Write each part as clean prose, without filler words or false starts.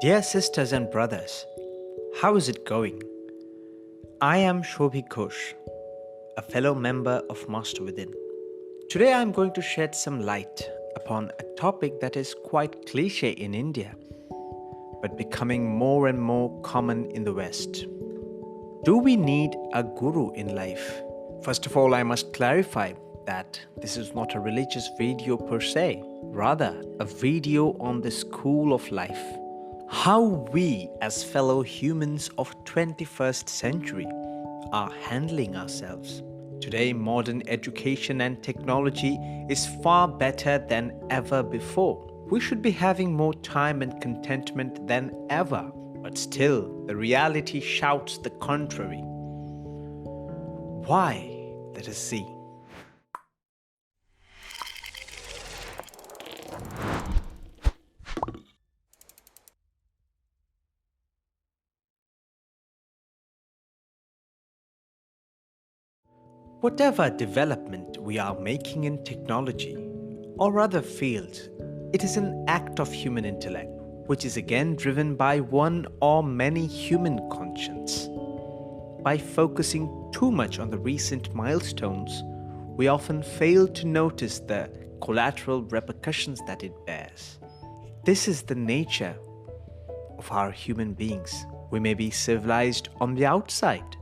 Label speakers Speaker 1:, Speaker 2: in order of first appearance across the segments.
Speaker 1: Dear sisters and brothers, how is it going? I am Souvik Ghosh, a fellow member of Master Within. Today I am going to shed some light upon a topic that is quite cliché in India, but becoming more and more common in the West. Do we need a guru in life? First of all, I must clarify that this is not a religious video per se, rather a video on the school of life. How we as fellow humans of 21st century are handling ourselves. Today, modern education and technology is far better than ever before. We should be having more time and contentment than ever, but still, the reality shouts the contrary. Why? Let us see. Whatever development we are making in technology or other fields, it is an act of human intellect, which is again driven by one or many human conscience. By focusing too much on the recent milestones, we often fail to notice the collateral repercussions that it bears. This is the nature of our human beings. We may be civilized on the outside,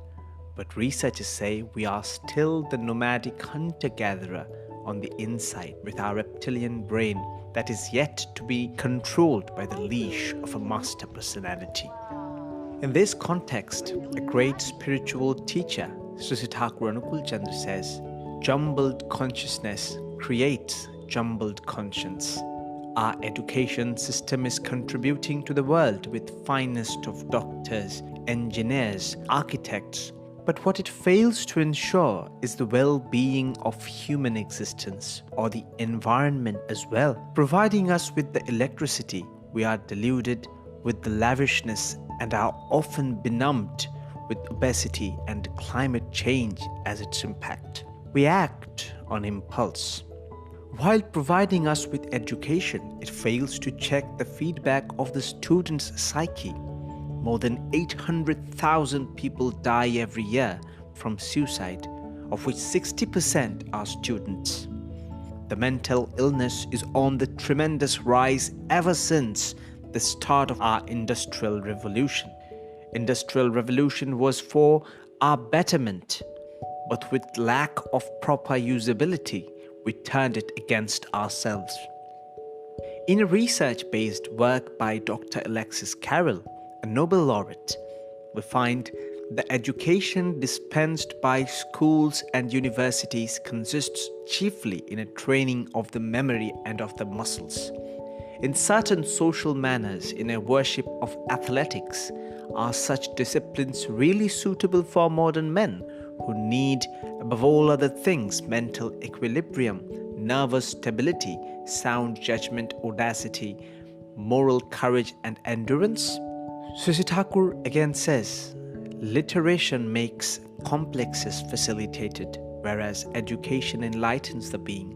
Speaker 1: but researchers say we are still the nomadic hunter-gatherer on the inside with our reptilian brain that is yet to be controlled by the leash of a master personality. In this context, a great spiritual teacher, Sri Chandra says, "Jumbled consciousness creates jumbled conscience." Our education system is contributing to the world with finest of doctors, engineers, architects, but what it fails to ensure is the well-being of human existence or the environment as well. Providing us with the electricity, we are deluded with the lavishness and are often benumbed with obesity and climate change as its impact. We act on impulse. While providing us with education, it fails to check the feedback of the student's psyche. More than 800,000 people die every year from suicide, of which 60% are students. The mental illness is on the tremendous rise ever since the start of our Industrial Revolution. Industrial Revolution was for our betterment, but with lack of proper usability, we turned it against ourselves. In a research-based work by Dr. Alexis Carrel, a Nobel laureate, we find the education dispensed by schools and universities consists chiefly in a training of the memory and of the muscles. In certain social manners, in a worship of athletics, are such disciplines really suitable for modern men who need, above all other things, mental equilibrium, nervous stability, sound judgment, audacity, moral courage and endurance? Sri Thakur again says, "Literation makes complexes facilitated, whereas education enlightens the being.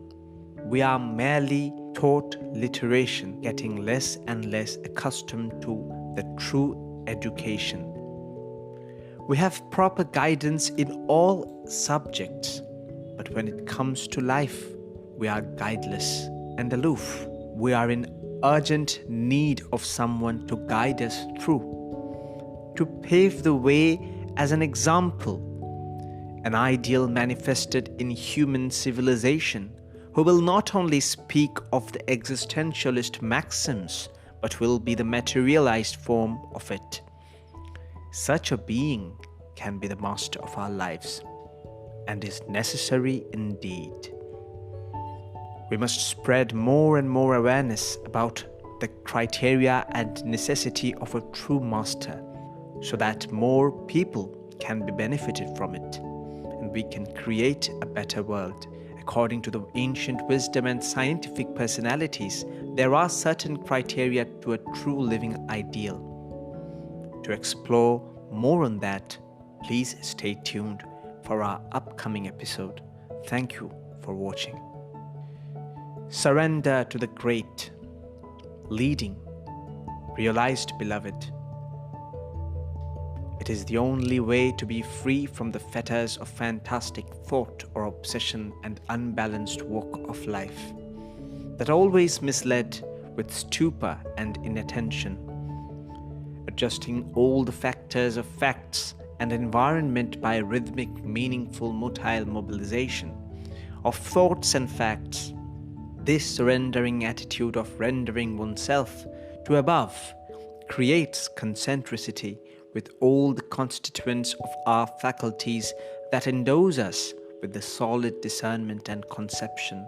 Speaker 1: We are merely taught literation, getting less and less accustomed to the true education. We have proper guidance in all subjects, but when it comes to life, we are guideless and aloof. We are in urgent need of someone to guide us through, to pave the way as an example, an ideal manifested in human civilization, who will not only speak of the existentialist maxims, but will be the materialized form of it. Such a being can be the master of our lives, and is necessary indeed. We must spread more and more awareness about the criteria and necessity of a true master, so that more people can be benefited from it, and we can create a better world. According to the ancient wisdom and scientific personalities, there are certain criteria to a true living ideal. To explore more on that, please stay tuned for our upcoming episode. Thank you for watching. Surrender to the great, leading Realized, beloved, it is the only way to be free from the fetters of fantastic thought or obsession and unbalanced walk of life that always misled with stupor and inattention. Adjusting all the factors of facts and environment by rhythmic, meaningful, motile mobilization of thoughts and facts, this surrendering attitude of rendering oneself to above creates concentricity with all the constituents of our faculties that endows us with the solid discernment and conception